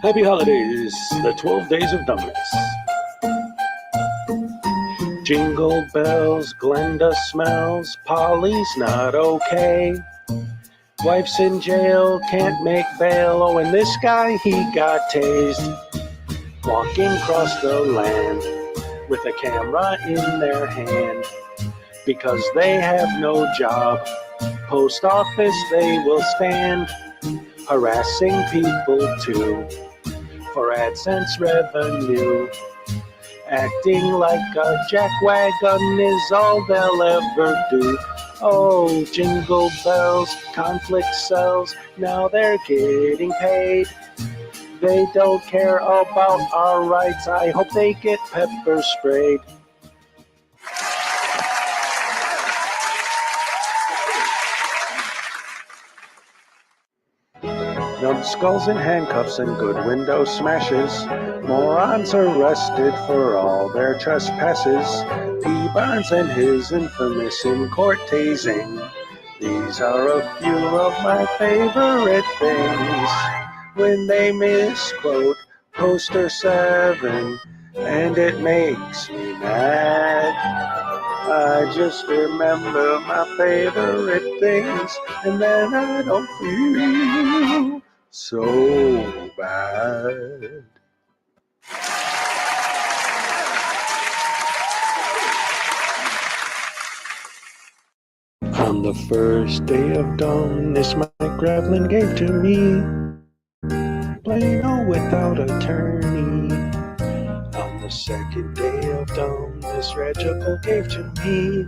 Happy holidays, the 12 days of dumbness. Jingle bells, Glenda smells, Polly's not okay. Wife's in jail, can't make bail, oh, and this guy, he got tased. Walking across the land with a camera in their hand. Because they have no job, post office they will stand. Harassing people too, for AdSense revenue. Acting like a jackwagon is all they'll ever do. Oh, jingle bells, conflict sells, now they're getting paid. They don't care about our rights, I hope they get pepper sprayed. Numbskulls in handcuffs and good window smashes. Morons arrested for all their trespasses. P. Barnes and his infamous in-court tasing. These are a few of my favorite things. When they misquote Poster 7, and it makes me mad. I just remember my favorite things, and then I don't feel so bad. On the first day of dumbness, Mike Gravelin gave to me, plain old without attorney. On the second day of dumbness, Regical gave to me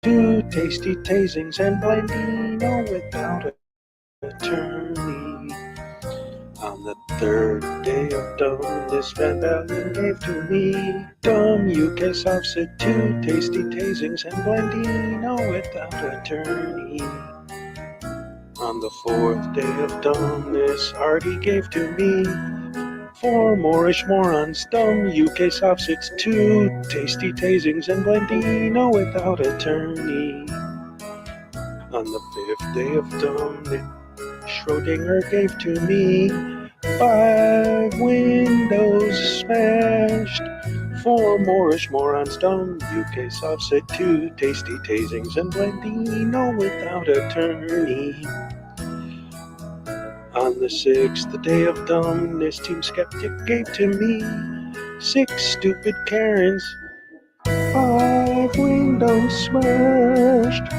2 tasty tasings and Blandino without attorney. On the third day of dumbness, Van Valen gave to me dumb UK Subset 2 tasty tasings and Blandino without attorney. On the fourth day of dumbness, Artie gave to me 4 Moorish morons, dumb UK Subsets 2 tasty tasings and Blandino without attorney. On the fifth day of dumbness, Schrodinger gave to me 5 windows smashed, 4 Moorish morons, dumb UK Subset 2 tasty tasings and Blandino without attorney. On the sixth day of dumbness, Team Skeptic gave to me 6 stupid Karens, 5 windows smashed,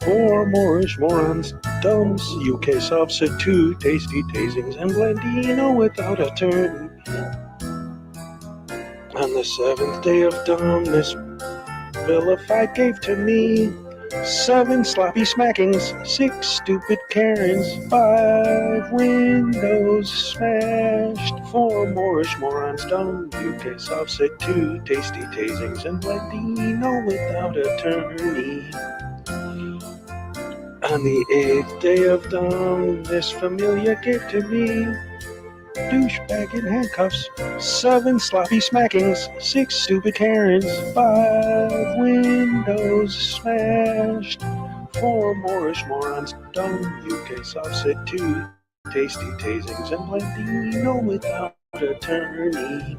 4 Moorish morons, dumbs, UK Subset 2 tasty tasings and Blandino without attorney. On the seventh day of dumbness, Vilified gave to me 7 sloppy smackings, 6 stupid Karens, 5 windows smashed, 4 Moorish morons, dumb UK Subset 2 tasty tasings and Blandino without attorney. On the 8th day of dumbness, Familia gave to me douchebag in handcuffs, 7 sloppy smackings, 6 stupid Karens, 5 windows smashed, 4 Moorish morons, dumb UK Subset 2 tasty tasings and Blandino without attorney.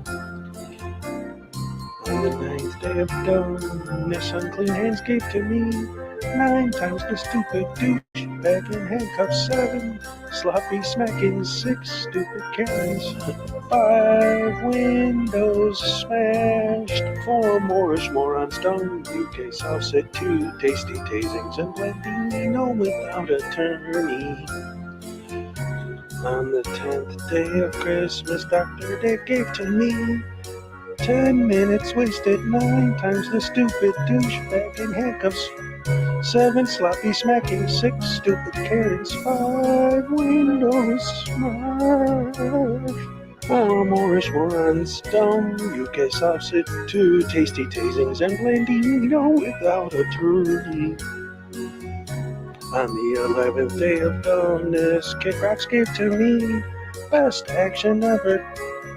On the 9th day of dumbness, Unclean Hands gave to me 9 times the stupid douchebag in handcuffs, 7 sloppy smackings, 6 stupid Karens, 5 windows smashed, 4 Moorish morons, dumb UK Subset 2 tasty tasings and Blandino without attorney. On the 10th day of Christmas, Dr. Dick gave to me 10 minutes wasted, 9 times the stupid douchebag in handcuffs, 7 sloppy smacking, 6 stupid Karens, 5 windows smashed, 4 Moorish morons, dumb UK Subset 2 tasty tasings and Blandino without attorney. On the 11th day of dumbness, Kid Rocks gave to me best action ever,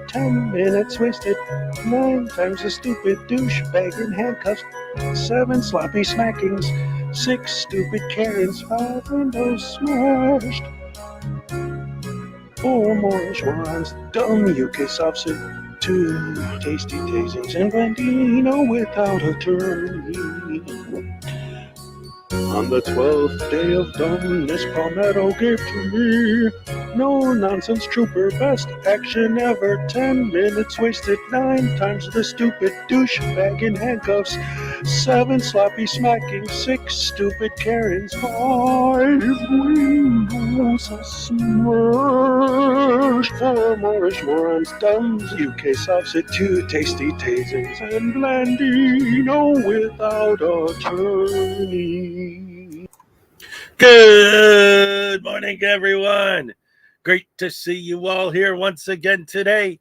10 minutes wasted, 9 times the stupid douchebag in handcuffs, 7 sloppy smackings, 6 stupid Karens, 5 windows smashed, 4 more swans, dumb UK soft sit, 2 tasty tasings, and Blandino without attorney. On the 12th day of dumbness, Palmetto gave to me no nonsense trooper, best action ever. 10 minutes wasted, 9 times the stupid douchebag in handcuffs, 7 sloppy smacking, 6 stupid Karens, 5 windows a smash, 4 Moorish morons, dumbs, UK softs at 2 tasty tasings, and Blandino without attorney. Good morning, everyone. Great to see you all here once again today.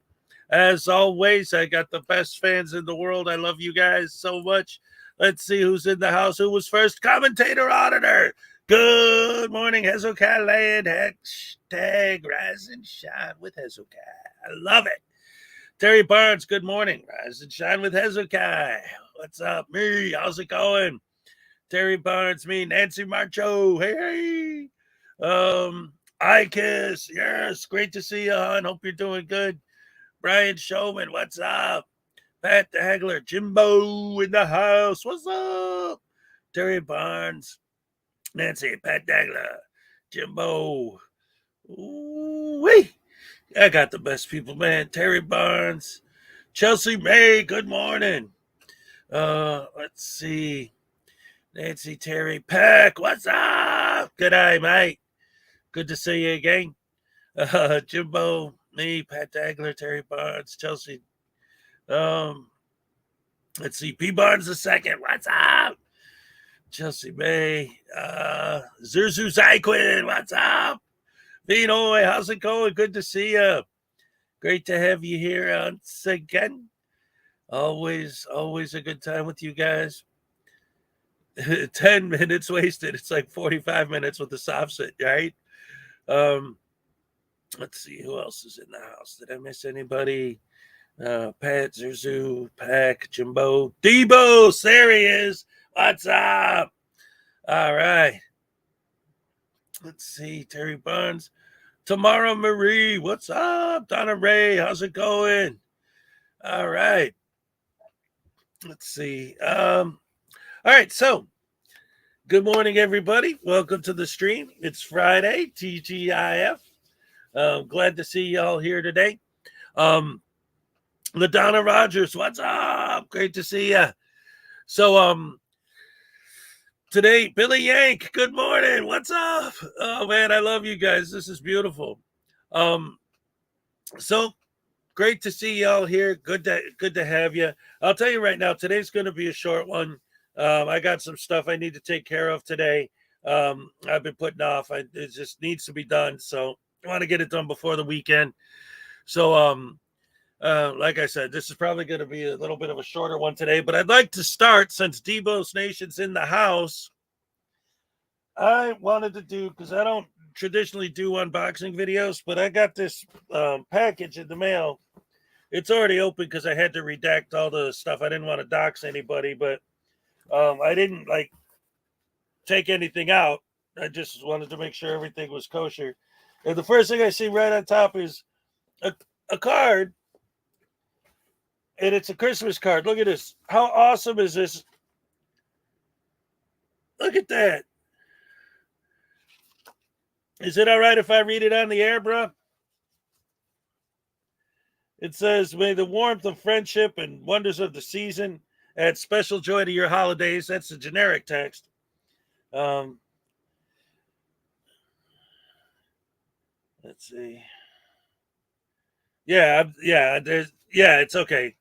As always, I got the best fans in the world. I love you guys so much. Let's see who's in the house. Who was first? Commentator Auditor. Good morning, Hezokuai Land. Hashtag Rise and Shine with Hezokuai. I love it. Terry Barnes, good morning. Rise and Shine with Hezokuai. What's up, me? How's it going? Terry Barnes, me, Nancy Marcho. Hey. Kiss. Yes, great to see you, hon. Hope you're doing good. Brian Showman, what's up? Pat the Haggler, Jimbo in the house. What's up? Terry Barnes, Nancy, Pat Dagler, Jimbo. Ooh-wee. I got the best people, man. Terry Barnes, Chelsea May, good morning. Let's see. Nancy, Terry, Peck, what's up? Good day, mate. Good to see you again. Jimbo, me, Pat Dagler, Terry Barnes, Chelsea. Let's see, P. Barnes the second. What's up? Chelsea May. Zurzu Zyquin, what's up? Vinoy, how's it going? Good to see you. Great to have you here once again. Always a good time with you guys. 10 minutes wasted. It's like 45 minutes with the soft sit, right? Let's see who else is in the house. Did I miss anybody? Pat, Zurzu, Pack, Jimbo, Debo. There he is. What's up? All right. Let's see. Terry Barnes. Tamara Marie. What's up? Donna Ray. How's it going? All right. Let's see. All right. So, good morning, everybody. Welcome to the stream. It's Friday, TGIF. Glad to see y'all here today. LaDonna Rogers, what's up? Great to see you. So, today, Billy Yank, good morning. What's up? Oh, man, I love you guys. This is beautiful. So great to see y'all here. Good to have you. I'll tell you right now, today's going to be a short one. I got some stuff I need to take care of today. I've been putting off. It just needs to be done. So I want to get it done before the weekend. So, like I said, this is probably going to be a little bit of a shorter one today, but I'd like to start since Debo's Nation's in the house. I wanted to do, because I don't traditionally do unboxing videos, but I got this package in the mail. It's already open because I had to redact all the stuff. I didn't want to dox anybody, but I didn't take anything out. I just wanted to make sure everything was kosher. And the first thing I see right on top is a card. And it's a Christmas card. Look at this. How awesome is this? Look at that. Is it all right if I read it on the air, bro? It says, may the warmth of friendship and wonders of the season add special joy to your holidays. That's a generic text. Let's see. Yeah, it's okay.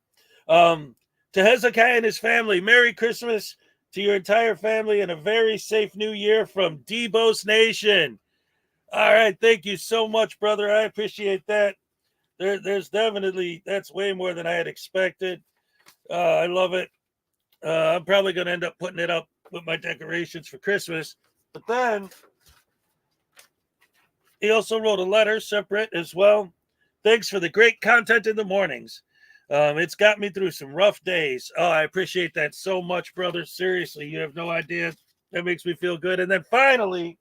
To Hezekiah and his family, Merry Christmas to your entire family and a very safe new year from Debo's Nation. All right, thank you so much, brother. I appreciate that. There's definitely, that's way more than I had expected. I love it. I'm probably going to end up putting it up with my decorations for Christmas. But then he also wrote a letter separate as well. Thanks for the great content in the mornings. It's got me through some rough days. Oh, I appreciate that so much, brother. Seriously, you have no idea. That makes me feel good. And then finally,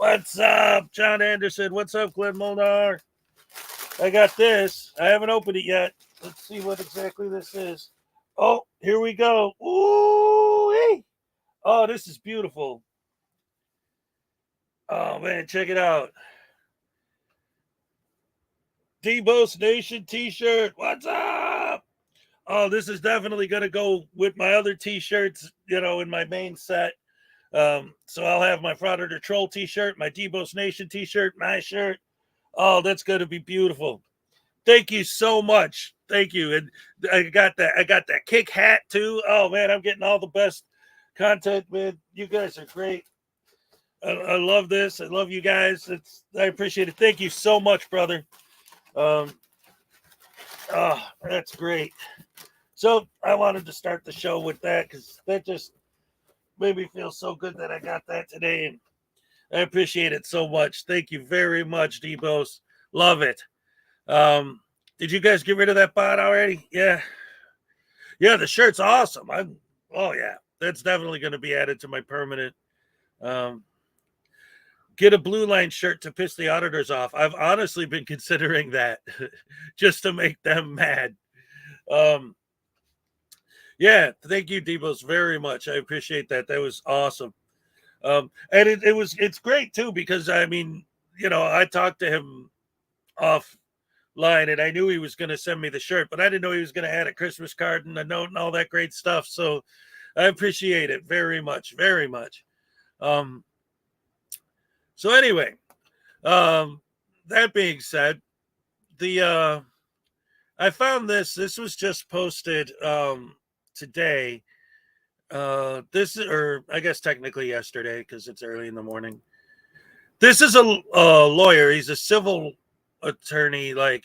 What's up, John Anderson? What's up, Glenn Molnar? I got this. I haven't opened it yet. Let's see what exactly this is. Oh, here we go. Ooh, hey. Oh, this is beautiful. Oh, man, check it out. Debo's Nation t-shirt. What's up? Oh, this is definitely going to go with my other t-shirts, in my main set. So I'll have my Frauditor Troll t-shirt, my Debo's Nation t-shirt, my shirt. Oh, that's going to be beautiful. Thank you so much. Thank you. And I got that kick hat too. Oh man, I'm getting all the best content, man. You guys are great. I love this. I love you guys. I appreciate it. Thank you so much, brother. That's great. So I wanted to start the show with that because that just made me feel so good that I got that today. And I appreciate it so much. Thank you very much, Debos. Love it. Did you guys get rid of that bot already? Yeah. Yeah, the shirt's awesome. Oh yeah. That's definitely going to be added to my permanent. Get a blue line shirt to piss the auditors off. I've honestly been considering that just to make them mad. Yeah, thank you, Debos, very much. I appreciate that. That was awesome. And it's great too, because I mean, I talked to him offline and I knew he was going to send me the shirt, but I didn't know he was going to add a Christmas card and a note and all that great stuff. So I appreciate it very much, very much. So anyway, that being said, I found this was just posted, today. Or I guess technically yesterday, because it's early in the morning. This is a lawyer. He's a civil attorney, like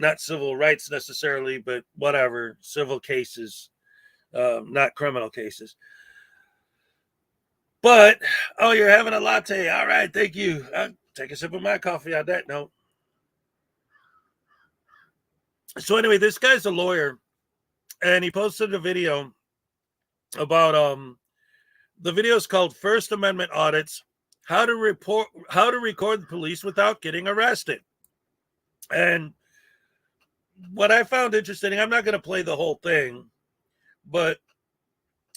not civil rights necessarily, but whatever, civil cases, not criminal cases. But, oh, you're having a latte. All right, thank you. I'll take a sip of my coffee on that note. So anyway, this guy's a lawyer, and he posted a video about the video is called First Amendment Audits, how to record the police without getting arrested. And what I found interesting, I'm not going to play the whole thing, but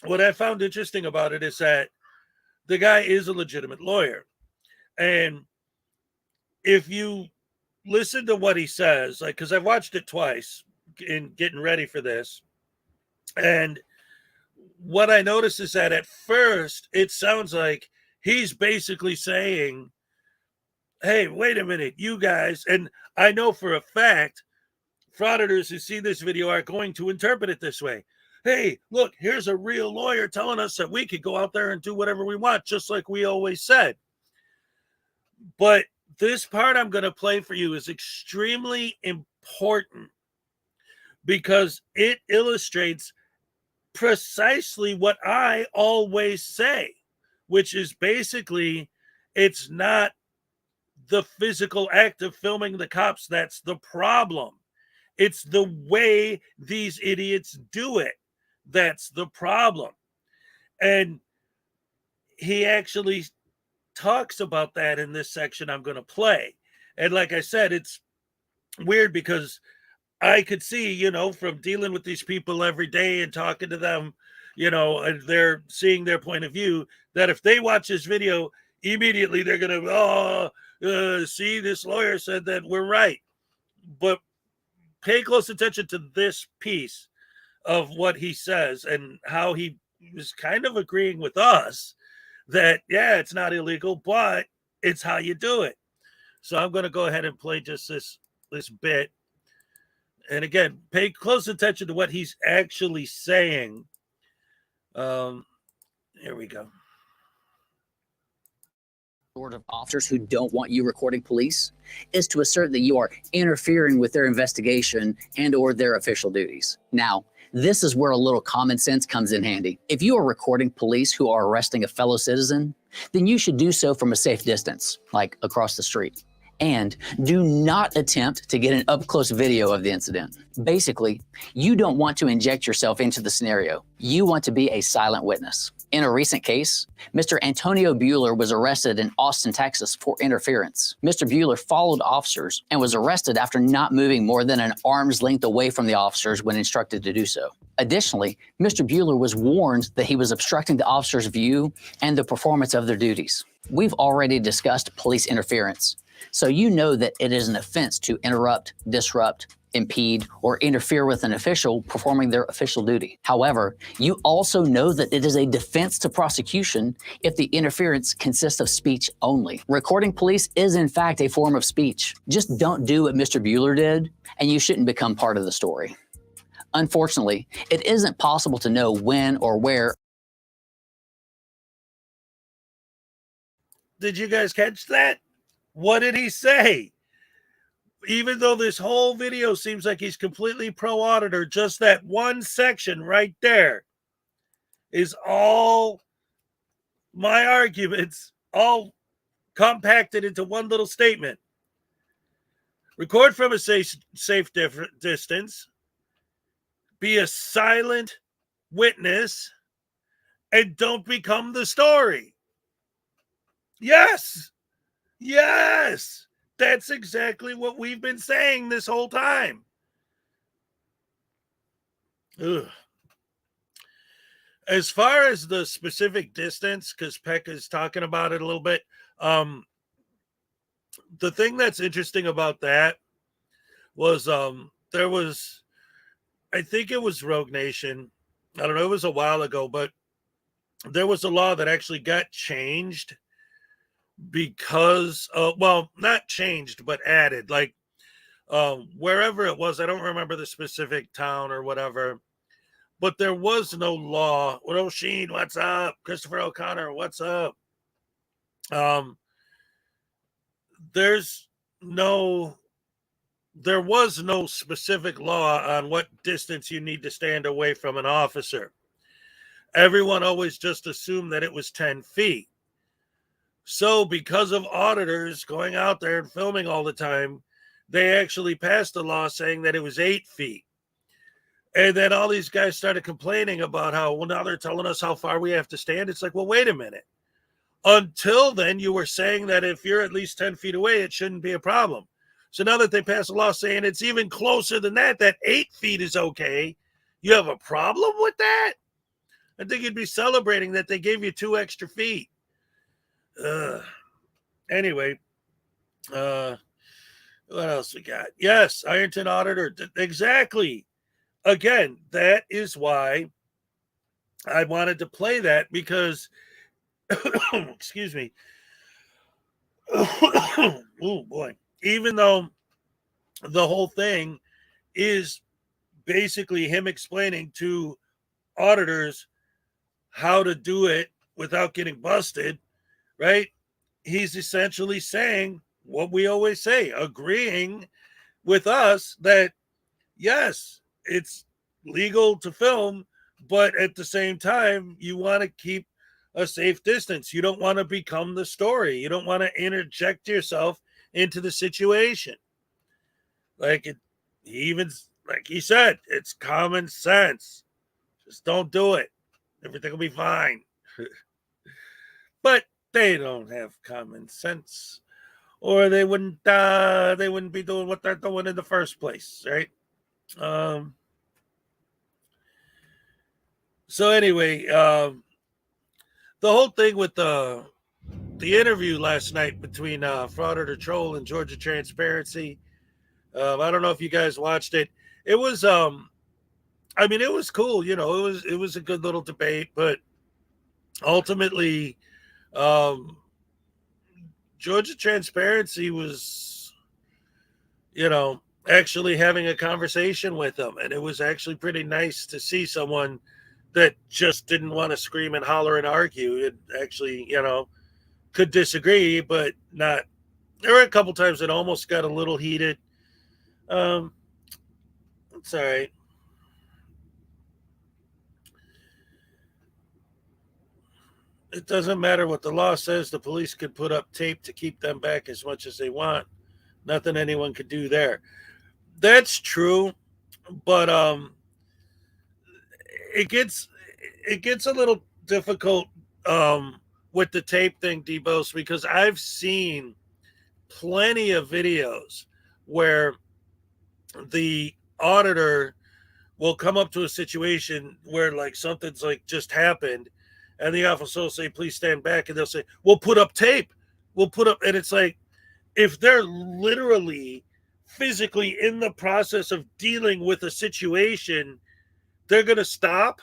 what I found interesting about it is that the guy is a legitimate lawyer. And if you listen to what he says, like, because I've watched it twice in getting ready for this, and what I noticed is that at first it sounds like he's basically saying, hey, wait a minute, you guys, and I know for a fact frauditors who see this video are going to interpret it this way. Hey, look, here's a real lawyer telling us that we could go out there and do whatever we want, just like we always said. But this part I'm going to play for you is extremely important because it illustrates precisely what I always say, which is basically it's not the physical act of filming the cops that's the problem. It's the way these idiots do it that's the problem. And he actually talks about that in this section I'm going to play. And like I said, it's weird because I could see, from dealing with these people every day and talking to them, and they're seeing their point of view, that if they watch this video, immediately they're going to, see, this lawyer said that we're right. But pay close attention to this piece of what he says and how he was kind of agreeing with us that, yeah, it's not illegal, but it's how you do it. So I'm going to go ahead and play just this bit. And again, pay close attention to what he's actually saying. Here we go. Sort of officers who don't want you recording police is to assert that you are interfering with their investigation and or their official duties. Now, this is where a little common sense comes in handy. If you are recording police who are arresting a fellow citizen, then you should do so from a safe distance, like across the street. And do not attempt to get an up-close video of the incident. Basically, you don't want to inject yourself into the scenario. You want to be a silent witness. In a recent case, Mr. Antonio Bueller was arrested in Austin, Texas for interference. Mr. Bueller followed officers and was arrested after not moving more than an arm's length away from the officers when instructed to do so. Additionally, Mr. Bueller was warned that he was obstructing the officers' view and the performance of their duties. We've already discussed police interference, so you know that it is an offense to interrupt, disrupt, impede, or interfere with an official performing their official duty. However, you also know that it is a defense to prosecution if the interference consists of speech only. Recording police is in fact a form of speech. Just don't do what Mr. Bueller did, and you shouldn't become part of the story. Unfortunately, it isn't possible to know when or where. Did you guys catch that? What did he say? Even though this whole video seems like he's completely pro-auditor, just that one section right there is all my arguments, all compacted into one little statement. Record from a safe distance, be a silent witness, and don't become the story. Yes! Yes! That's exactly what we've been saying this whole time. Ugh. As far as the specific distance, because Peck is talking about it a little bit, the thing that's interesting about that was there was, I think it was Rogue Nation. I don't know, it was a while ago, but there was a law that actually got changed because well, not changed but added, like wherever it was, I don't remember the specific town or whatever, but there was no law. Well, Sheen, what's up? Christopher O'Connor, what's up? There was no specific law on what distance you need to stand away from an officer. Everyone always just assumed that it was 10 feet. So because of auditors going out there and filming all the time, they actually passed a law saying that it was 8 feet. And then all these guys started complaining about how, well, now they're telling us how far we have to stand. It's like, well, wait a minute. Until then, you were saying that if you're at least 10 feet away, it shouldn't be a problem. So now that they passed a law saying it's even closer than that, that 8 feet is okay, you have a problem with that? I think you'd be celebrating that they gave you 2 extra feet. Anyway, what else we got? Yes, Ironton Auditor. Exactly. Again, that is why I wanted to play that, because, excuse me. Oh, boy. Even though the whole thing is basically him explaining to auditors how to do it without getting busted, right? He's essentially saying what we always say, agreeing with us that, yes, it's legal to film, but at the same time, you want to keep a safe distance. You don't want to become the story. You don't want to interject yourself into the situation. Like he said, it's common sense. Just don't do it. Everything will be fine. But they don't have common sense, or they wouldn't be doing what they're doing in the first place, right? So anyway, the whole thing with the interview last night between Frauditor Troll and Georgia Transparency, I don't know if you guys watched it. It was I mean, it was cool, you know, it was a good little debate, but ultimately Georgia Transparency was, you know, actually having a conversation with them, and it was actually pretty nice to see someone that just didn't want to scream and holler and argue. It actually, you know, could disagree, but not. There were a couple times it almost got a little heated. It's all right. It doesn't matter what the law says. The police could put up tape to keep them back as much as they want. Nothing anyone could do there. That's true, but it gets a little difficult with the tape thing, Debos, because I've seen plenty of videos where the auditor will come up to a situation where like something's like just happened, and the officer will say, "Please stand back," and they'll say, "We'll put up tape. We'll put up," and it's like if they're literally physically in the process of dealing with a situation, they're gonna stop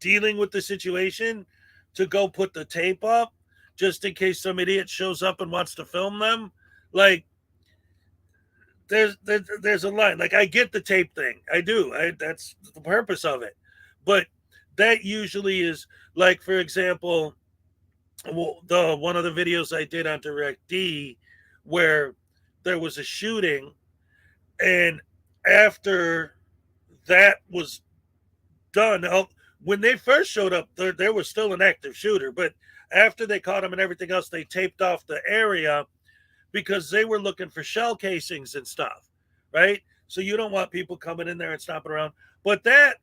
dealing with the situation to go put the tape up just in case some idiot shows up and wants to film them. Like there's a line. Like I get the tape thing. I do. That's the purpose of it. But that usually is like, for example, the one of the videos I did on Direct D where there was a shooting, and after that was done, when they first showed up, there was still an active shooter, but after they caught him and everything else, they taped off the area because they were looking for shell casings and stuff, right? So you don't want people coming in there and stomping around. But that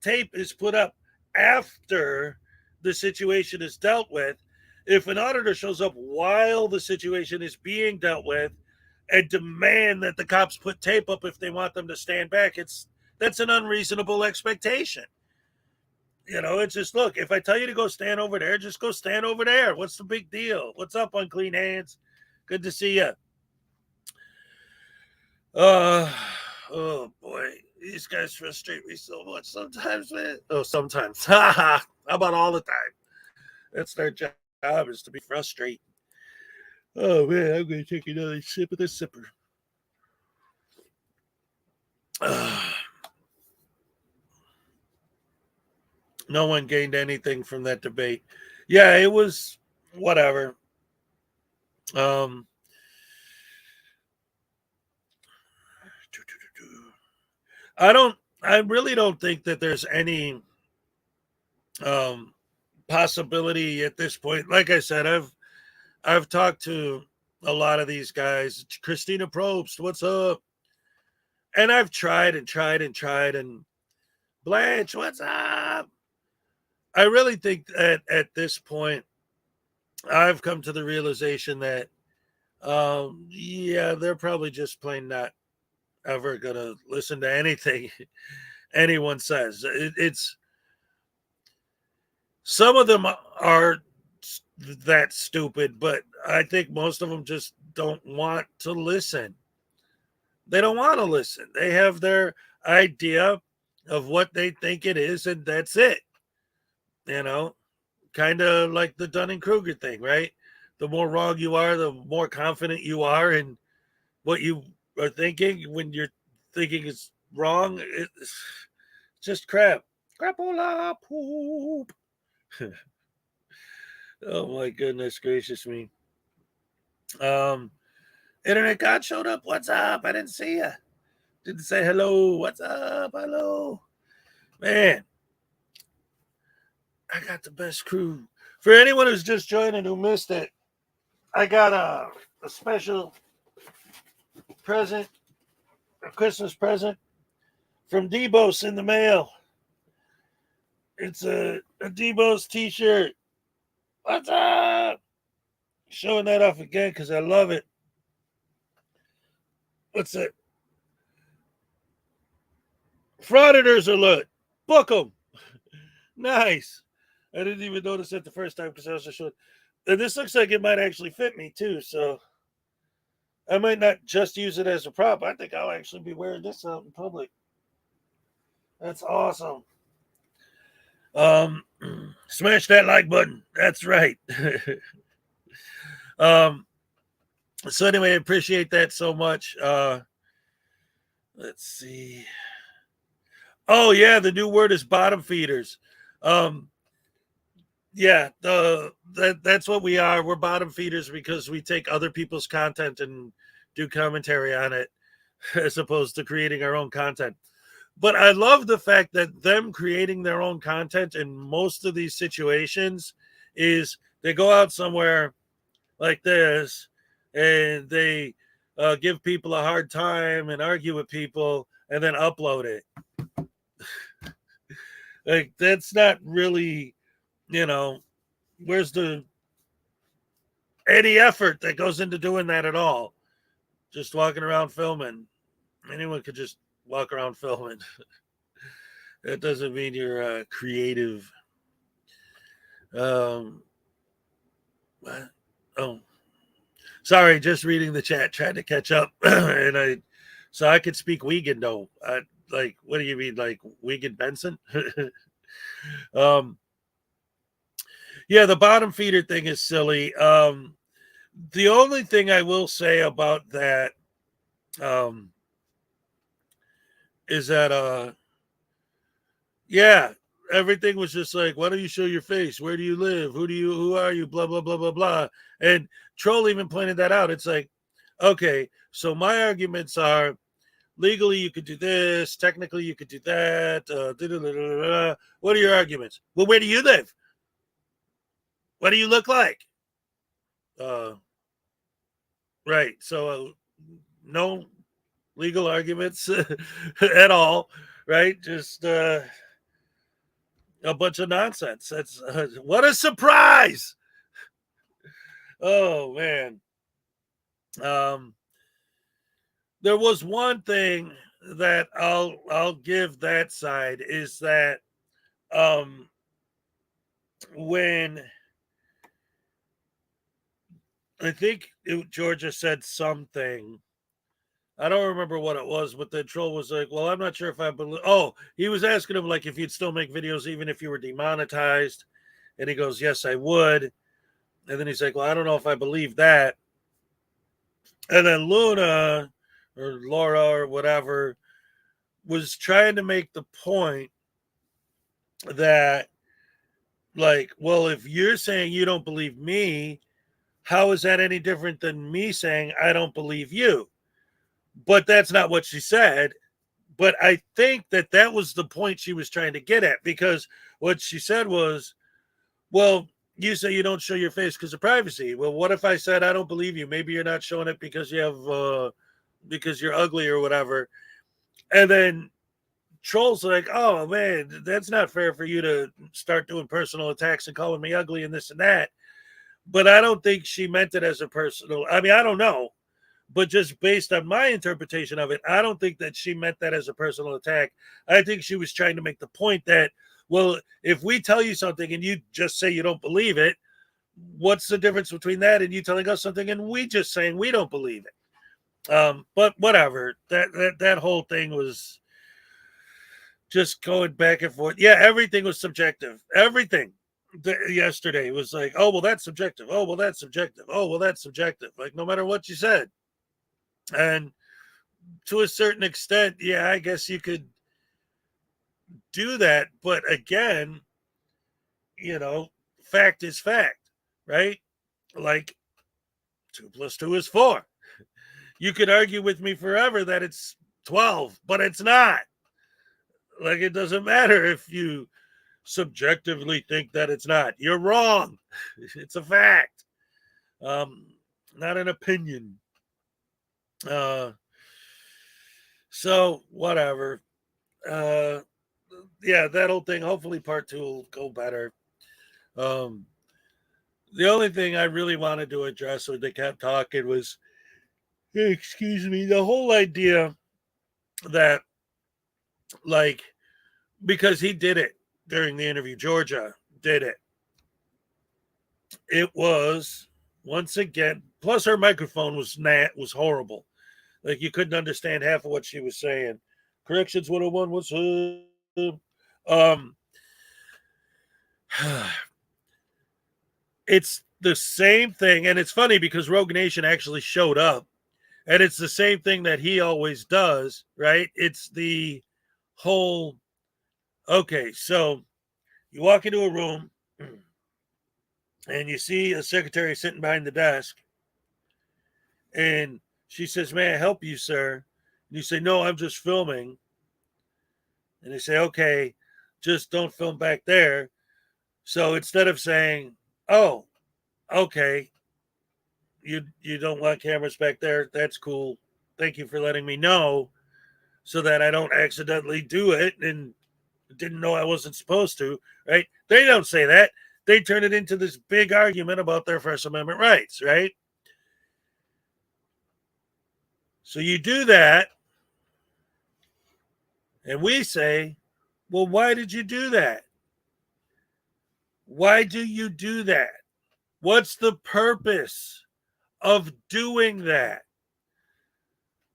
tape is put up after the situation is dealt with. If an auditor shows up while the situation is being dealt with and demand that the cops put tape up if they want them to stand back, that's an unreasonable expectation. You know, it's just, look, if I tell you to go stand over there, just go stand over there. What's the big deal? What's up, Unclean Hands? Good to see you. Oh boy, these guys frustrate me so much sometimes, man. Oh, sometimes. How about all the time? That's their job, is to be frustrating. Oh man, I'm gonna take another sip of this sipper. No one gained anything from that debate. Yeah, it was whatever. I really don't think that there's any possibility at this point. Like I said, I've talked to a lot of these guys. Christina Probst, what's up? And I've tried and tried and tried. And Blanche, what's up? I really think that at this point, I've come to the realization that, yeah, they're probably just plain not ever going to listen to anything anyone says. It's some of them are that stupid, but I think most of them just don't want to listen. They don't want to listen. They have their idea of what they think it is, and that's it. You know, kind of like the Dunning-Kruger thing, right? The more wrong you are, the more confident you are in what you are thinking. When you're thinking is wrong, it's just crap. Crapola poop. Oh my goodness gracious me. Internet God showed up. What's up? I didn't see you. Didn't say hello. What's up? Hello. Man, I got the best crew. For anyone who's just joining who missed it, I got a special present, a Christmas present from Debos in the mail. It's a Debos t-shirt. What's up? Showing that off again because I love it. What's it? Frauditors alert. Book them. Nice. I didn't even notice it the first time because I was just showing. And this looks like it might actually fit me too. So I might not just use it as a prop. I think I'll actually be wearing this out in public. That's awesome. Smash that like button. That's right. So anyway, I appreciate that so much. Let's see. Oh yeah, the new word is bottom feeders. Yeah, that's what we are. We're bottom feeders because we take other people's content and do commentary on it as opposed to creating our own content. But I love the fact that them creating their own content in most of these situations is they go out somewhere like this and they give people a hard time and argue with people and then upload it. Like, that's not really you know, where's any effort that goes into doing that at all? Just walking around filming. Anyone could just walk around filming. That doesn't mean you're creative. What? Oh, sorry, just reading the chat, trying to catch up, so I could speak Wiegand though. Like, what do you mean, like Wiegand Benson? Yeah, the bottom feeder thing is silly. The only thing I will say about that, is that yeah, everything was just like, why don't you show your face? Where do you live? Who are you? Blah blah blah blah blah. And Troll even pointed that out. It's like, okay, so my arguments are legally you could do this, technically you could do that. What are your arguments? Well, where do you live? What do you look like? Right. So no legal arguments at all, right? Just a bunch of nonsense. That's what a surprise. Oh man. There was one thing that I'll give that side is that when I think Georgia said something, I don't remember what it was, but the troll was like, well, I'm not sure if I believe. Oh, he was asking him, like, if you'd still make videos even if you were demonetized. And he goes, yes, I would. And then he's like, well, I don't know if I believe that. And then Luna or Laura or whatever was trying to make the point that, like, well, if you're saying you don't believe me, how is that any different than me saying I don't believe you? But that's not what she said. But I think that was the point she was trying to get at, because what she said was, well, you say you don't show your face because of privacy. Well, what if I said I don't believe you? Maybe you're not showing it because you have because you're ugly or whatever. And then Troll's like, oh man, that's not fair for you to start doing personal attacks and calling me ugly and this and that. But I don't think she meant it as a personal. I mean, I don't know. But just based on my interpretation of it, I don't think that she meant that as a personal attack. I think she was trying to make the point that, well, if we tell you something and you just say you don't believe it, what's the difference between that and you telling us something and we just saying we don't believe it? But whatever. That whole thing was just going back and forth. Yeah, everything was subjective. Everything. Yesterday was like, oh well, that's subjective. Oh well, that's subjective. Oh well, that's subjective. Like, no matter what you said. And to a certain extent, yeah, I guess you could do that. But again, fact is fact, right? Like 2 + 2 is 4. You could argue with me forever that it's 12, but it's not. Like, it doesn't matter if you subjectively think that it's not. You're wrong. It's a fact. Not an opinion. So whatever. Yeah, that whole thing. Hopefully, part 2 will go better. The only thing I really wanted to address when they kept talking was, excuse me, the whole idea that, like, because he did it during the interview, Georgia did it. It was once again. Plus, her microphone was horrible. Like, you couldn't understand half of what she was saying. Corrections 101 was it's the same thing, and it's funny because Rogue Nation actually showed up, and it's the same thing that he always does, right? It's the whole, okay, so you walk into a room and you see a secretary sitting behind the desk, and she says, may I help you, sir? And you say, no, I'm just filming. And they say, okay, just don't film back there. So instead of saying, oh, okay, you don't want cameras back there, that's cool. Thank you for letting me know so that I don't accidentally do it and didn't know I wasn't supposed to, right? They don't say that. they turn it into this big argument about their First Amendment rights, right? So you do that, and we say, well, why did you do that? Why do you do that? What's the purpose of doing that?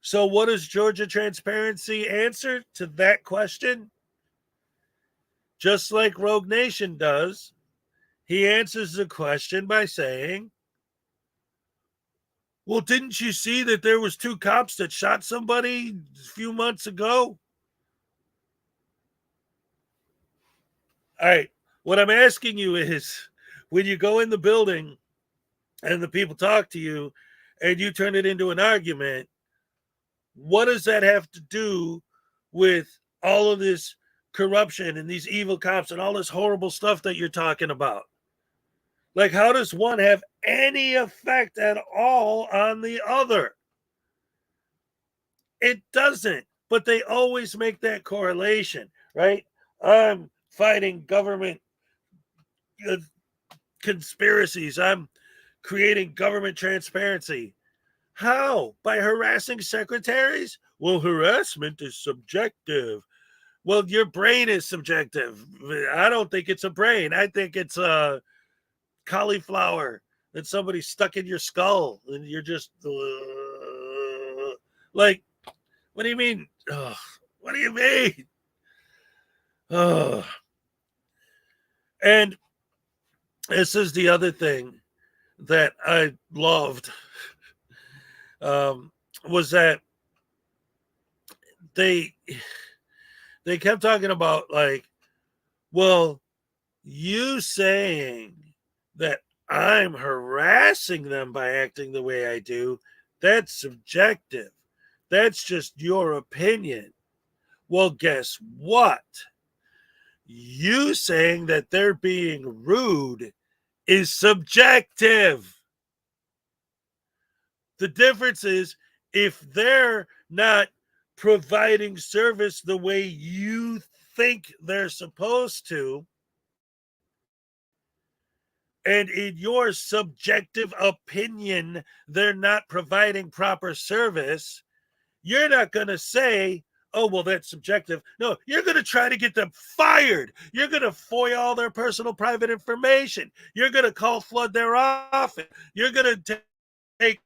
So what does Georgia Transparency answer to that question? Just like Rogue Nation does, he answers the question by saying, well, didn't you see that there was 2 cops that shot somebody a few months ago? All right. What I'm asking you is, when you go in the building and the people talk to you and you turn it into an argument, what does that have to do with all of this corruption and these evil cops and all this horrible stuff that you're talking about? Like, how does one have any effect at all on the other? It doesn't, but they always make that correlation, right? I'm fighting government conspiracies. I'm creating government transparency. How? By harassing secretaries? Well, harassment is subjective. Well, your brain is subjective. I don't think it's a brain. I think it's a cauliflower that somebody stuck in your skull, and you're just like, what do you mean? What do you mean? And this is the other thing that I loved, was that they kept talking about, like, well, you saying that I'm harassing them by acting the way I do, that's subjective. That's just your opinion. Well, guess what? You saying that they're being rude is subjective. The difference is, if they're not providing service the way you think they're supposed to, and in your subjective opinion, they're not providing proper service, you're not going to say, oh, well, that's subjective. No, you're going to try to get them fired. You're going to FOIA all their personal private information. You're going to flood their office. You're going to take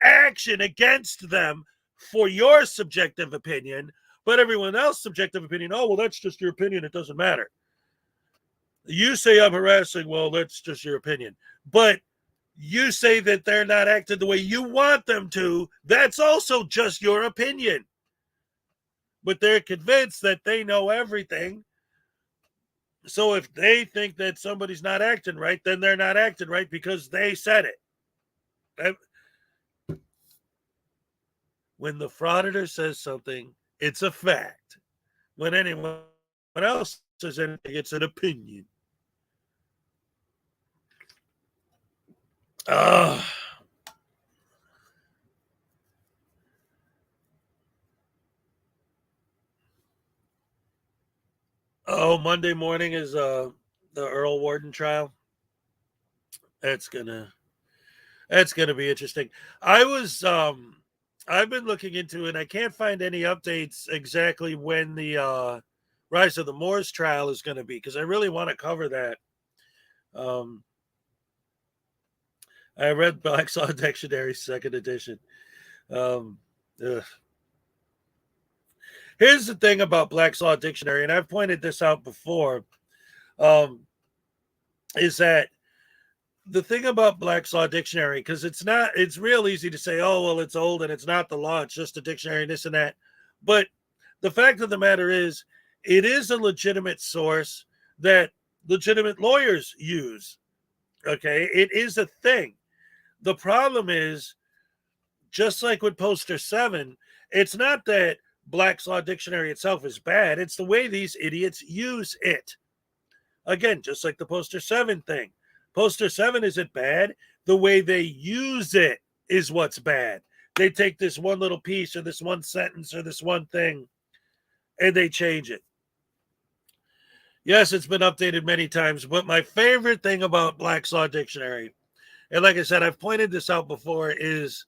action against them for your subjective opinion, but everyone else's subjective opinion, oh, well, that's just your opinion. It doesn't matter. You say I'm harassing, well, that's just your opinion. But you say that they're not acting the way you want them to, that's also just your opinion. But they're convinced that they know everything. So if they think that somebody's not acting right, then they're not acting right because they said it. When the frauditor says something, it's a fact. When anyone else says anything, it's an opinion. Oh, Monday morning is the Earl Warden trial. That's gonna be interesting. I've been looking into it, and I can't find any updates exactly when the Rise of the Moors trial is going to be, because I really want to cover that. I read Black's Law Dictionary, 2nd edition. Here's the thing about Black's Law Dictionary, and I've pointed this out before, is that the thing about Black's Law Dictionary, because it's real easy to say, oh, well, it's old and it's not the law, it's just a dictionary and this and that. But the fact of the matter is, it is a legitimate source that legitimate lawyers use. Okay, it is a thing. The problem is, just like with Poster 7, it's not that Black's Law Dictionary itself is bad, it's the way these idiots use it. Again, just like the Poster 7 thing. Poster 7 isn't bad. The way they use it is what's bad. They take this one little piece or this one sentence or this one thing and they change it. Yes, it's been updated many times, but my favorite thing about Black's Law Dictionary, and like I said, I've pointed this out before, is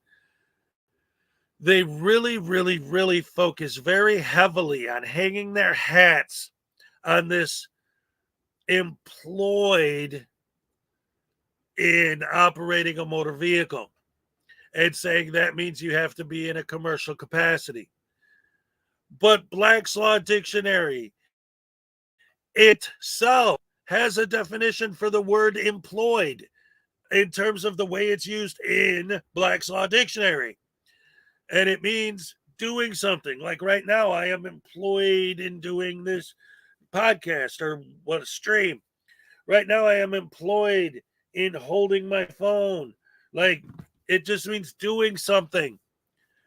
they really focus very heavily on hanging their hats on this employed in operating a motor vehicle and saying that means you have to be in a commercial capacity. But Black's Law Dictionary itself has a definition for the word employed in terms of the way it's used in Black's Law Dictionary. And it means doing something. Like right now, I am employed in doing this podcast or what, stream. Right now, I am employed in holding my phone. Like, it just means doing something.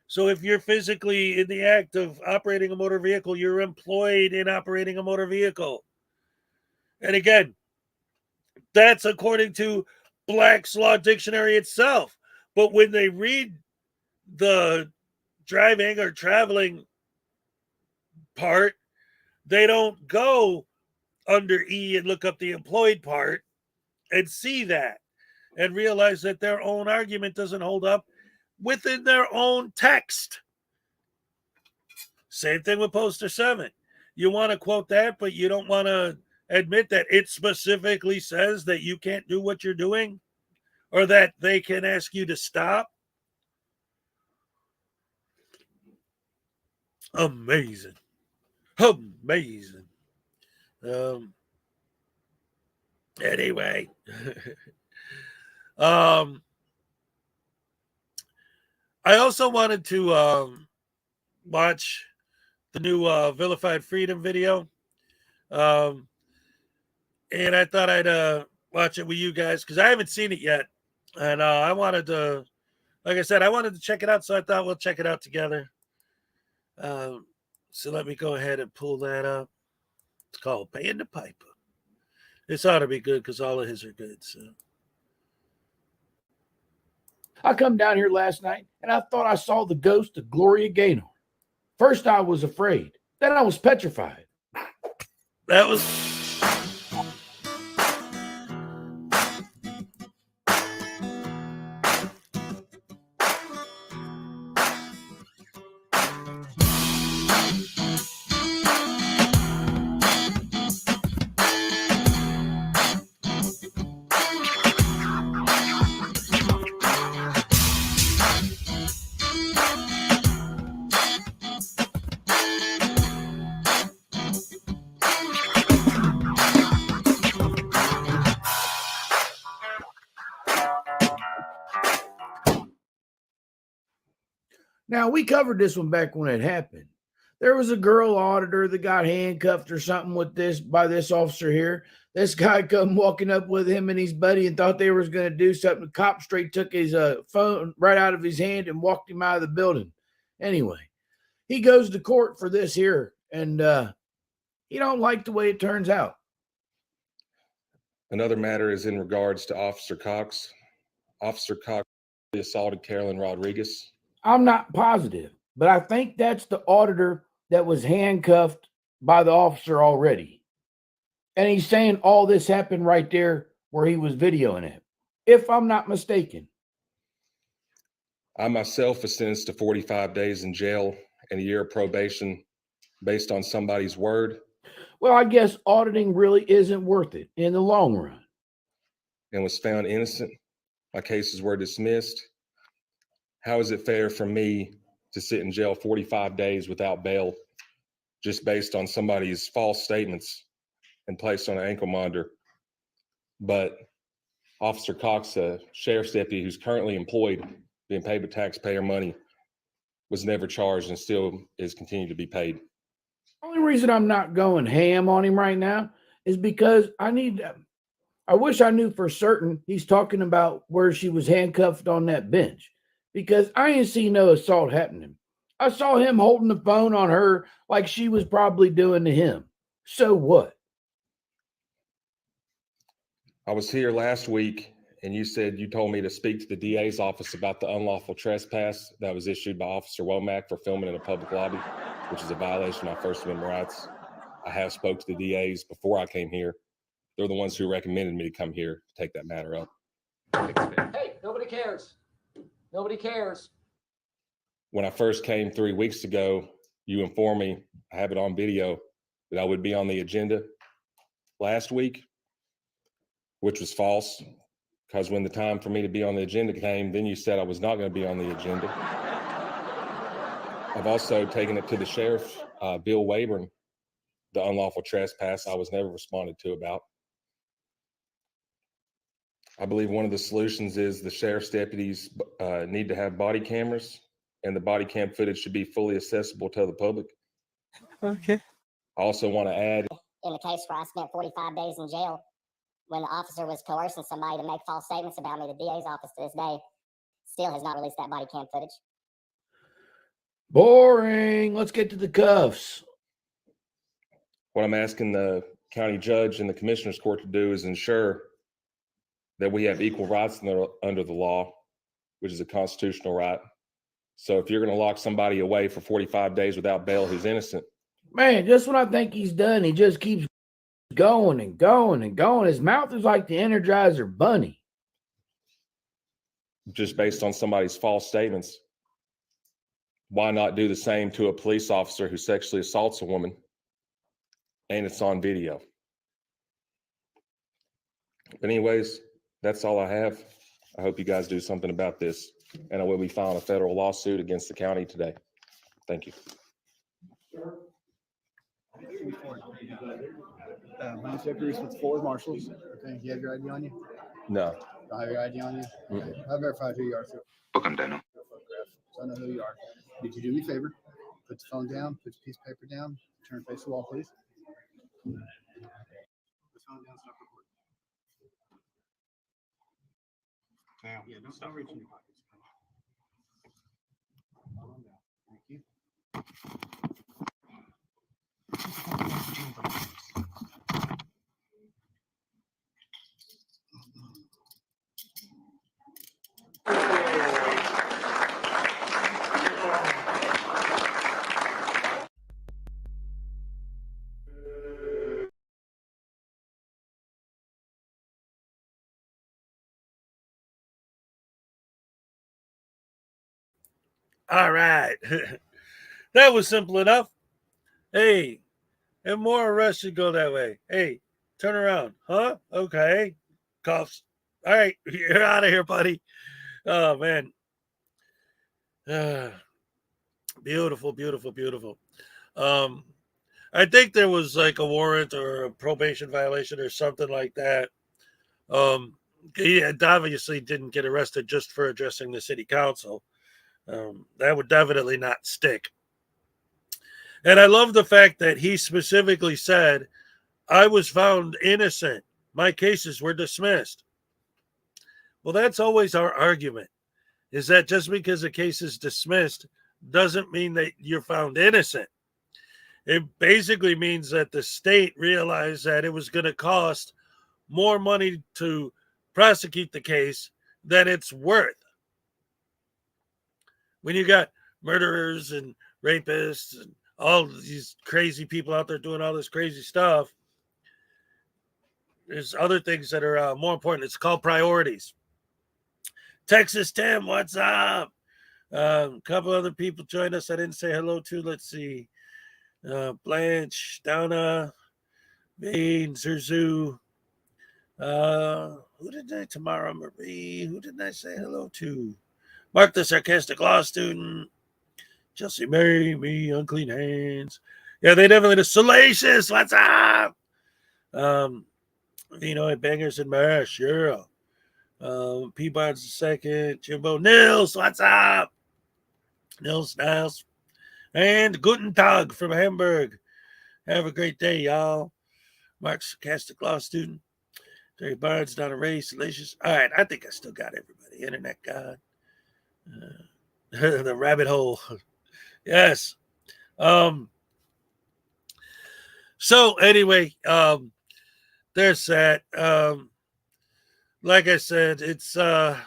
So if you're physically in the act of operating a motor vehicle, you're employed in operating a motor vehicle. And again, that's according to Black's Law Dictionary itself. But when they read the driving or traveling part, they don't go under E and look up the employed part and see that and realize that their own argument doesn't hold up within their own text. Same thing with poster 7. You want to quote that, but you don't want to admit that it specifically says that you can't do what you're doing or that they can ask you to stop. Amazing. Anyway. I also wanted to watch the new Vilified Freedom video. And I thought I'd watch it with you guys because I haven't seen it yet. And I wanted to, like I said, I wanted to check it out. So I thought we'll check it out together. So let me go ahead and pull that up. It's called Paying the Piper. This ought to be good because all of his are good. So I come down here last night and I thought I saw the ghost of Gloria Gaynor. First I was afraid. Then I was petrified. that was... Now, we covered this one back when it happened. There was a girl auditor that got handcuffed or something with this by this officer here. This guy come walking up with him and his buddy and thought they was going to do something. The cop straight took his phone right out of his hand and walked him out of the building. Anyway, he goes to court for this here, and he don't like the way it turns out. Another matter is in regards to Officer Cox. Officer Cox assaulted Carolyn Rodriguez. I'm not positive, but I think that's the auditor that was handcuffed by the officer already. And he's saying all this happened right there where he was videoing it, if I'm not mistaken. I myself was sentenced to 45 days in jail and a year of probation based on somebody's word. Well, I guess auditing really isn't worth it in the long run. And was found innocent. My cases were dismissed. How is it fair for me to sit in jail 45 days without bail just based on somebody's false statements and placed on an ankle monitor? But Officer Cox, a sheriff's deputy who's currently employed, being paid with taxpayer money, was never charged and still is continued to be paid. The only reason I'm not going ham on him right now is because I wish I knew for certain he's talking about where she was handcuffed on that bench. Because I ain't seen no assault happening. I saw him holding the phone on her like she was probably doing to him. So what? I was here last week and you said you told me to speak to the DA's office about the unlawful trespass that was issued by Officer Womack for filming in a public lobby, which is a violation of my First Amendment rights. I have spoke to the DAs before I came here. They're the ones who recommended me to come here to take that matter up. Hey, nobody cares. Nobody cares. When I first came 3 weeks ago, you informed me, I have it on video, that I would be on the agenda last week, which was false, because when the time for me to be on the agenda came, then you said I was not going to be on the agenda. I've also taken it to the sheriff, Bill Wayburn, the unlawful trespass I was never responded to about. I believe one of the solutions is the sheriff's deputies need to have body cameras, and the body cam footage should be fully accessible to the public. Okay. I also want to add, in the case where I spent 45 days in jail when the officer was coercing somebody to make false statements about me, the DA's office to this day still has not released that body cam footage. Boring. Let's get to the cuffs. what I'm asking the county judge and the commissioner's court to do is ensure that we have equal rights under the law, which is a constitutional right. So if you're going to lock somebody away for 45 days without bail who's innocent. Man, just when I think he's done, he just keeps going and going and going. His mouth is like the Energizer Bunny. Just based on somebody's false statements, why not do the same to a police officer who sexually assaults a woman and it's on video? But anyways, that's all I have. I hope you guys do something about this, and I will be filing a federal lawsuit against the county today. Thank you. My name's Jeff Reese with Ford Marshals. Okay, you have your ID on you? No. I have your ID on you? Okay. I verified who you are. Welcome, Daniel. So I know who you are. Did you do me a favor? Put the phone down, put your piece of paper down, turn face the wall, please. Put the phone down, stop recording. Now, yeah, don't reach in your pockets. Thank you. All right. That was simple enough. Hey, and more arrests should go that way. Hey, turn around. Huh? Okay. Cuffs. All right. You're out of here, buddy. Oh, man. Beautiful, beautiful, beautiful. I think there was like a warrant or a probation violation or something like that. He obviously didn't get arrested just for addressing the city council. That would definitely not stick. And I love the fact that he specifically said, I was found innocent. My cases were dismissed. Well, that's always our argument, is that just because a case is dismissed doesn't mean that you're found innocent. It basically means that the state realized that it was going to cost more money to prosecute the case than it's worth. When you got murderers and rapists and all these crazy people out there doing all this crazy stuff, there's other things that are more important. It's called priorities. Texas Tim, what's up? A couple other people joined us I didn't say hello to. Let's see. Blanche, Donna, Vane, Zerzu. Who did I? Tamara Marie. Who didn't I say hello to? Mark the sarcastic law student. Chelsea Mary, me, unclean hands. Yeah, they definitely did. Salacious, what's up? Bangers and mash, yeah. P Barnes the second, Jimbo Nils, what's up? Nils Niles. And Guten Tag from Hamburg. Have a great day, y'all. Mark sarcastic law student. Terry Barnes, Donna Ray, Salacious. All right, I think I still got everybody. Internet God. The rabbit hole. Yes. So anyway, there's that. Like I said, it's I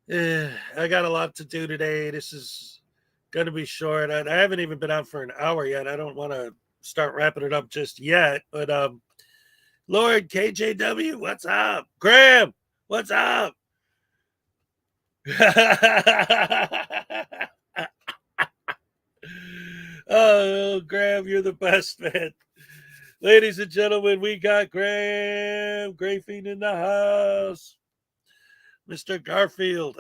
got a lot to do today. This is gonna be short. I haven't even been out for an hour yet. I don't want to start wrapping it up just yet. But Lord KJW, what's up? Graham, what's up? Oh, Graham, you're the best, man. Ladies and gentlemen, we got Graham Grafine in the house. Mr. Garfield.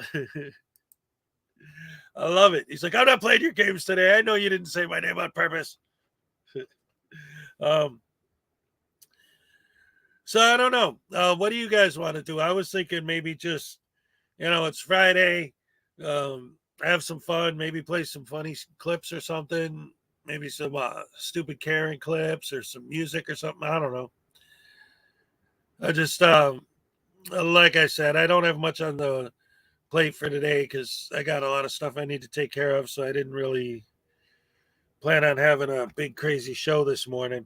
I love it. He's like, I'm not playing your games today. I know you didn't say my name on purpose. So I don't know. What do you guys want to do? I was thinking maybe just, it's Friday. Have some fun. Maybe play some funny clips or something. Maybe some stupid Karen clips or some music or something. I don't know. I just, like I said, I don't have much on the plate for today because I got a lot of stuff I need to take care of. So I didn't really plan on having a big crazy show this morning.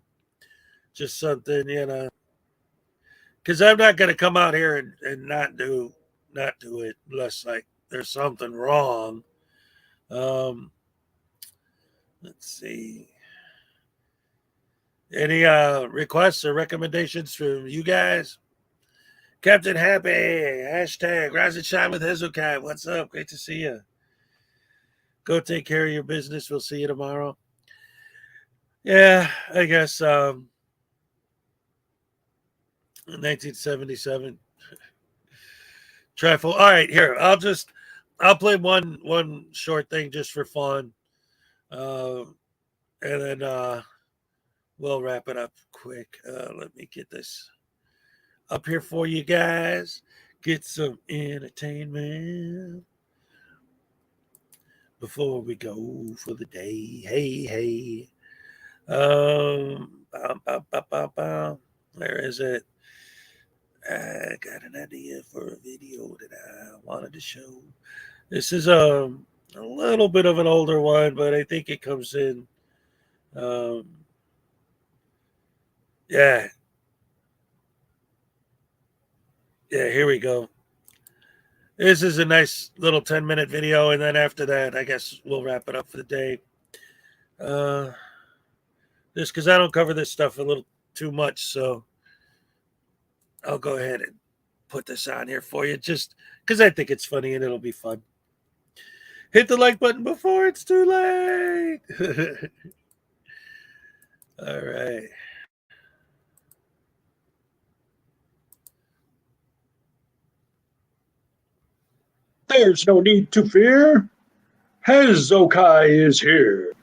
Just something, because I'm not going to come out here and not do it unless like there's something wrong. Let's see. Any requests or recommendations from you guys? Captain Happy, hashtag Rise and Shine with Hezokuai. What's up? Great to see you. Go take care of your business. We'll see you tomorrow. Yeah, I guess 1977. Trifle. All right, here. I'll play one short thing just for fun. And then we'll wrap it up quick. Let me get this up here for you guys. Get some entertainment before we go for the day. Hey. Where is it? I got an idea for a video that I wanted to show. This is a little bit of an older one, but I think it comes in. Yeah, here we go. This is a nice little 10-minute video, and then after that, I guess we'll wrap it up for the day. Just because I don't cover this stuff a little too much, so I'll go ahead and put this on here for you, just because I think it's funny and it'll be fun. Hit the like button before it's too late. All right. There's no need to fear. Hezokuai is here.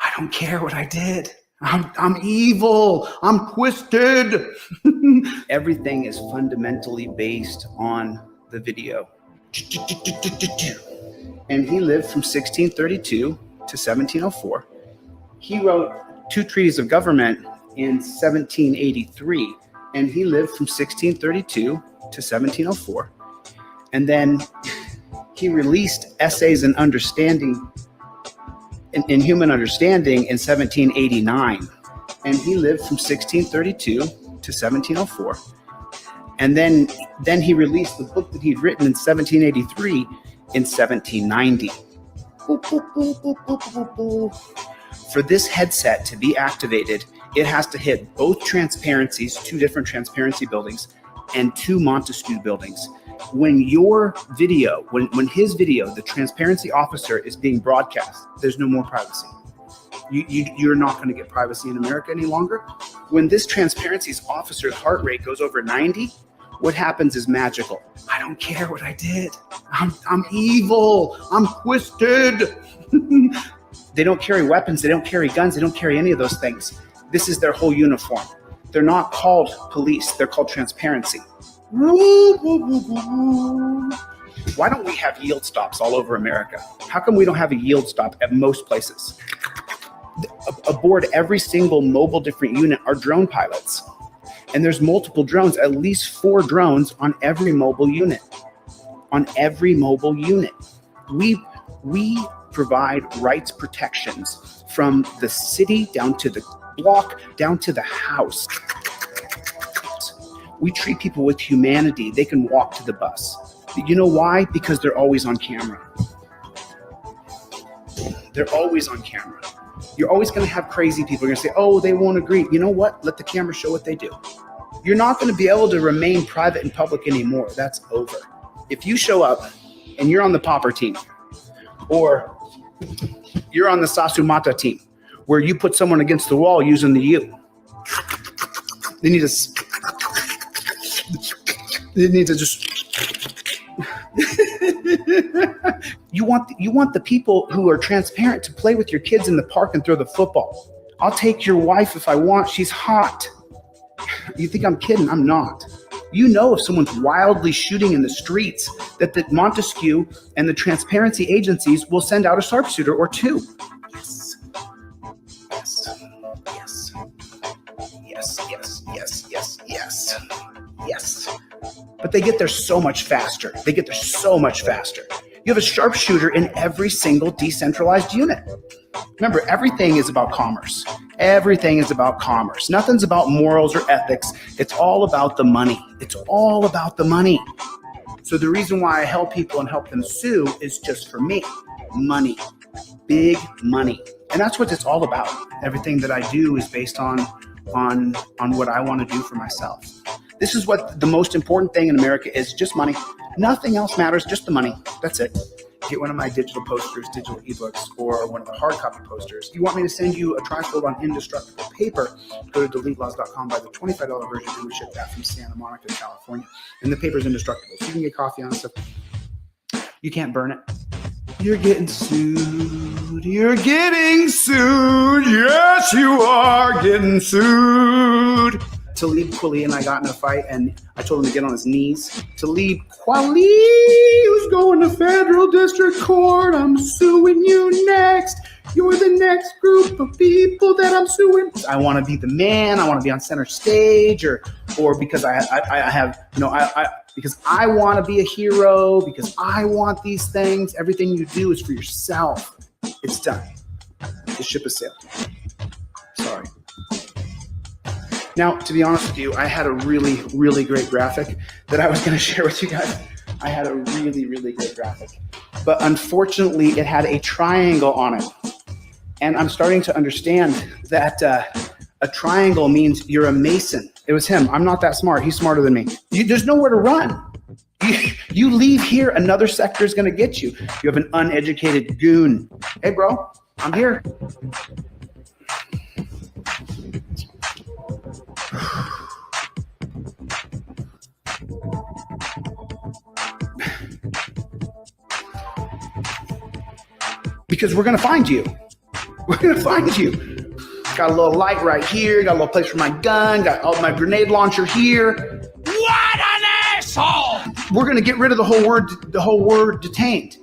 I don't care what I did. I'm evil. I'm twisted. Everything is fundamentally based on the video. And he lived from 1632 to 1704. He wrote 2 treatises of government in 1783, and he lived from 1632 to 1704. And then he released Essays in Understanding in Human Understanding in 1789, and he lived from 1632 to 1704. And then he released the book that he'd written in 1783 in 1790. Boop, boop, boop, boop, boop, boop, boop. For this headset to be activated, it has to hit both transparencies, 2 different transparency buildings, and 2 Montesquieu buildings. When your video, when his video, the transparency officer is being broadcast, there's no more privacy. You're not going to get privacy in America any longer. When this transparency's officer's heart rate goes over 90, what happens is magical. I don't care what I did. I'm evil. I'm twisted. They don't carry weapons. They don't carry guns. They don't carry any of those things. This is their whole uniform. They're not called police. They're called transparency. Why don't we have yield stops all over America? How come we don't have a yield stop at most places? Aboard every single mobile different unit are drone pilots. And there's multiple drones, at least 4 drones on every mobile unit. On every mobile unit. We provide rights protections from the city down to the block, down to the house. We treat people with humanity. They can walk to the bus. You know why? Because they're always on camera. They're always on camera. You're always going to have crazy people. You're going to say, oh, they won't agree. You know what? Let the camera show what they do. You're not going to be able to remain private and public anymore. That's over. If you show up and you're on the Popper team, or you're on the Sasumata team, where you put someone against the wall using the U, they need to just you want the people who are transparent to play with your kids in the park and throw the football. I'll take your wife if I want. She's hot. You think I'm kidding? I'm not. You know, if someone's wildly shooting in the streets, that the Montesquieu and the transparency agencies will send out a sharpshooter or 2. Yes. Yes. Yes. Yes. Yes. Yes. Yes. Yes. Yes. But they get there so much faster. They get there so much faster. You have a sharpshooter in every single decentralized unit. Remember, everything is about commerce. Everything is about commerce. Nothing's about morals or ethics. It's all about the money. It's all about the money. So the reason why I help people and help them sue is just for me. Money. Big money. And that's what it's all about. Everything that I do is based on what I want to do for myself. This is what the most important thing in America is, just money. Nothing else matters, just the money. That's it. Get one of my digital posters, digital ebooks, or one of the hard copy posters. You want me to send you a trifold on indestructible paper, go to deletelaws.com, buy the $25 version, and we ship that from Santa Monica, California. And the paper's indestructible, so you can get coffee on stuff. You can't burn it. You're getting sued. You're getting sued. Yes, you are getting sued. Talib Kweli and I got in a fight, and I told him to get on his knees. Talib Kweli, who's going to federal district court. I'm suing you next. You're the next group of people that I'm suing. I want to be the man. I want to be on center stage, or because I have, because I want to be a hero, because I want these things. Everything you do is for yourself. It's done. The ship has sailed. Sorry. Now, to be honest with you, I had a really, really great graphic that I was going to share with you guys. I had a really, really great graphic. But unfortunately, it had a triangle on it. And I'm starting to understand that a triangle means you're a Mason. It was him. I'm not that smart. He's smarter than me. There's nowhere to run. You leave here, another sector is going to get you. You have an uneducated goon. Hey, bro, I'm here. Because we're going to find you. We're going to find you. Got a little light right here. Got a little place for my gun. Got all my grenade launcher here. What an asshole! We're going to get rid of the whole word detained.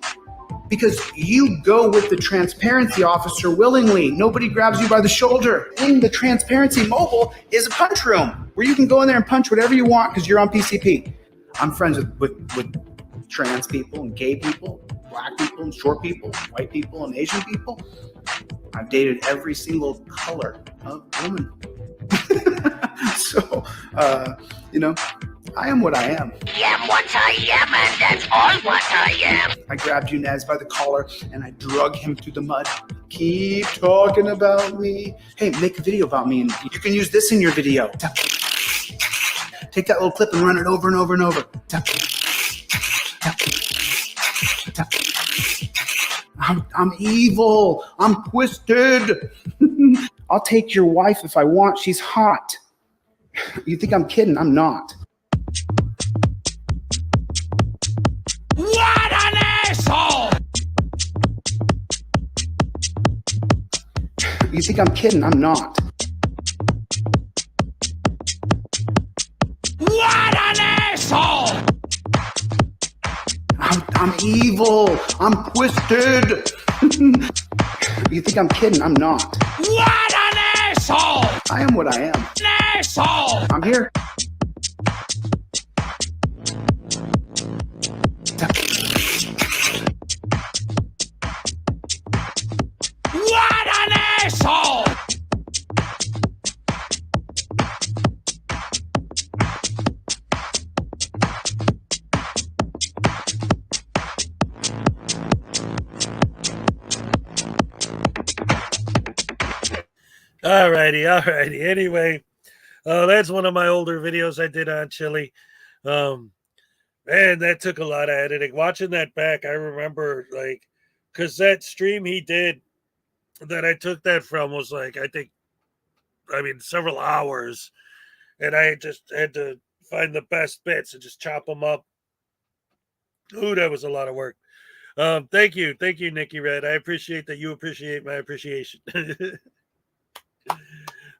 Because you go with the transparency officer willingly. Nobody grabs you by the shoulder. And the transparency mobile is a punch room where you can go in there and punch whatever you want because you're on PCP. I'm friends with trans people and gay people, black people and short people, white people and Asian people. I've dated every single color of woman. So, I am what I am. I am what I am, and that's all what I am. I grabbed Yunez by the collar and I drug him through the mud. Keep talking about me. Hey, make a video about me, and you can use this in your video. Take that little clip and run it over and over and over. I'm evil. I'm twisted. I'll take your wife if I want. She's hot. You think I'm kidding? I'm not. What an asshole! You think I'm kidding? I'm not. What an asshole! I'm evil. I'm twisted. You think I'm kidding? I'm not. What an asshole! I am what I am. asshole! I'm here. What an asshole! Alrighty. Anyway, that's one of my older videos I did on Chili. Man, that took a lot of editing. Watching that back, I remember like, because that stream he did that I took that from was like, several hours, and I just had to find the best bits and just chop them up. Ooh, that was a lot of work. Thank you, Nikki Red. I appreciate that you appreciate my appreciation.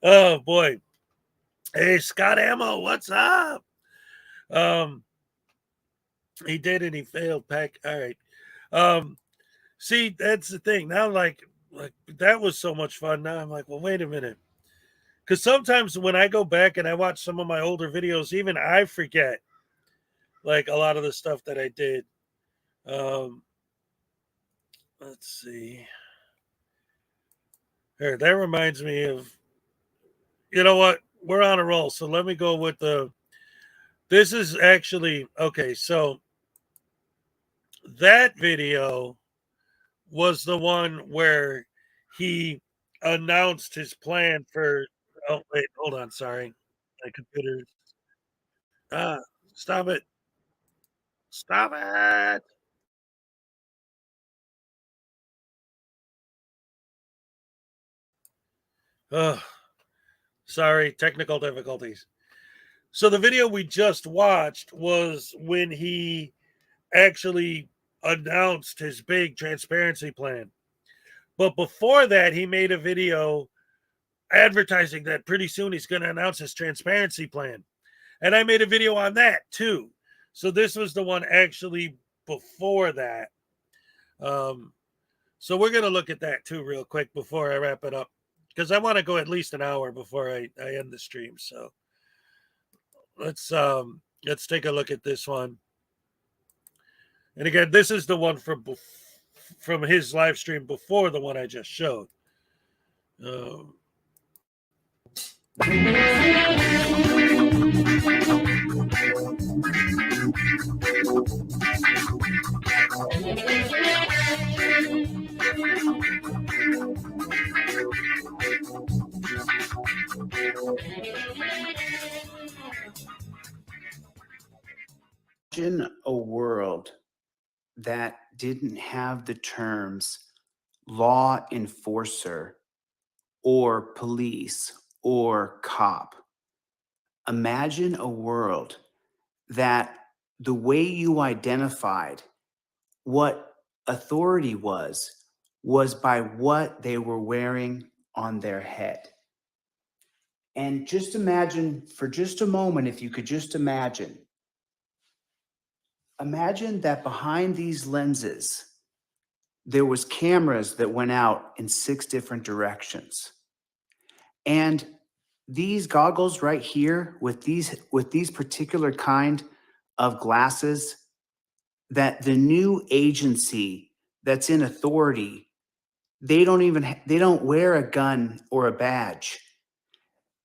Oh boy. Hey, Scott Ammo, what's up? He did and he failed. Pack. All right. See, that's the thing. Now, like that was so much fun. Now I'm like, well, wait a minute. Because sometimes when I go back and I watch some of my older videos, even I forget like a lot of the stuff that I did. Let's see. Here, that reminds me of, you know what? We're on a roll. So let me go with this is actually, okay. So that video was the one where he announced his plan for, oh, wait, hold on. Sorry. My computer. Ah, stop it. Stop it. Oh, sorry. Technical difficulties. So the video we just watched was when he actually announced his big transparency plan. But before that, he made a video advertising that pretty soon he's going to announce his transparency plan. And I made a video on that too. So this was the one actually before that. So we're going to look at that too real quick before I wrap it up, because I want to go at least an hour before I end the stream. So let's take a look at this one. And again, this is the one from his live stream before the one I just showed. Imagine a world that didn't have the terms law enforcer or police or cop. Imagine a world that the way you identified what authority was by what they were wearing on their head. And just imagine for just a moment, if you could just imagine that behind these lenses, there was cameras that went out in 6 different directions. And these goggles right here with these particular kind of glasses, that the new agency that's in authority, they don't wear a gun or a badge.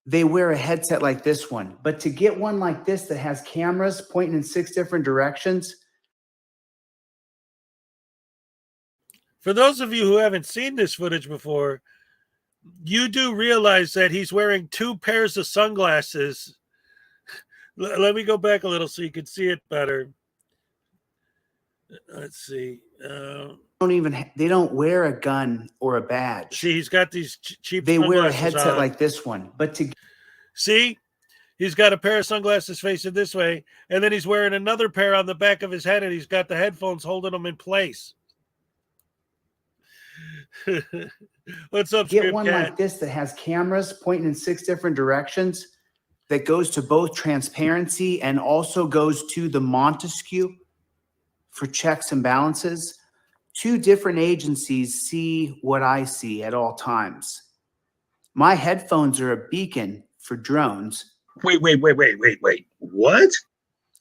They wear a headset like this one. But to get one like this that has cameras pointing in 6 different directions. For those of you who haven't seen this footage before, you do realize that he's wearing 2 pairs of sunglasses. Let me go back a little so you can see it better. Let's see. They don't wear a gun or a badge. See, he's got these cheap. They wear a headset like this one, but see, he's got a pair of sunglasses facing this way, and then he's wearing another pair on the back of his head, and he's got the headphones holding them in place. What's up, get one like this that has cameras pointing in 6 different directions, that goes to both transparency and also goes to the Montesquieu for checks and balances. 2 different agencies see what I see at all times. My headphones are a beacon for drones. Wait. What?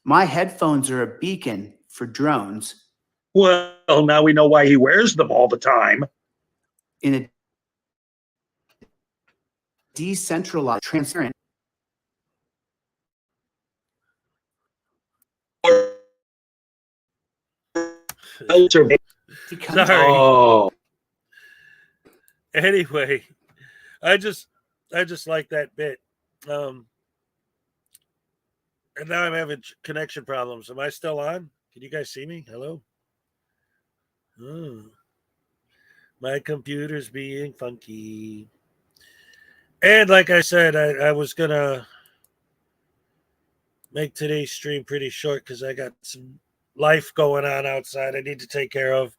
My headphones are a beacon for drones. Well, now we know why he wears them all the time. In a decentralized, transparent, Sorry. Oh. Anyway, I just like that bit. And now I'm having connection problems. Am I still on? Can you guys see me? Hello? Oh, my computer's being funky. And like I said, I was going to make today's stream pretty short because I got some life going on outside I need to take care of.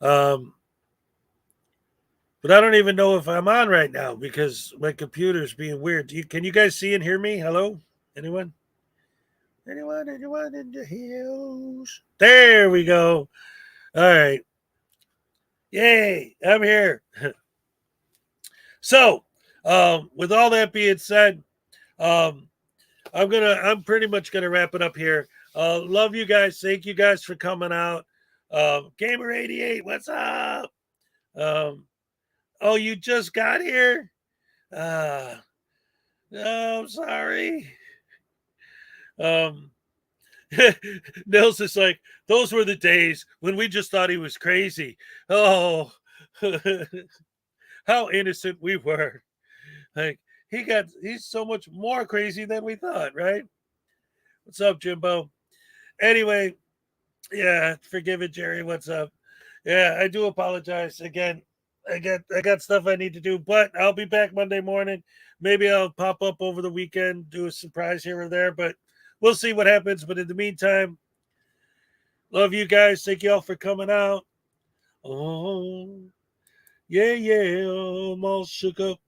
But I don't even know if I'm on right now because my computer's being weird. Can you guys see and hear me? Hello? Anyone? Anyone in the hills? There we go. All right. Yay, I'm here. So, with all that being said, I'm pretty much gonna wrap it up here. Love you guys. Thank you guys for coming out. Gamer88, what's up? Oh, you just got here? No, I'm sorry. Nils is like, those were the days when we just thought he was crazy. Oh, how innocent we were. Like, he's so much more crazy than we thought, right? What's up, Jimbo? Anyway, yeah, forgive it, Jerry. What's up? Yeah, I do apologize again. I got stuff I need to do, but I'll be back Monday morning. Maybe I'll pop up over the weekend, do a surprise here or there, but we'll see what happens. But in the meantime, love you guys. Thank you all for coming out. Oh, yeah, I'm all shook up.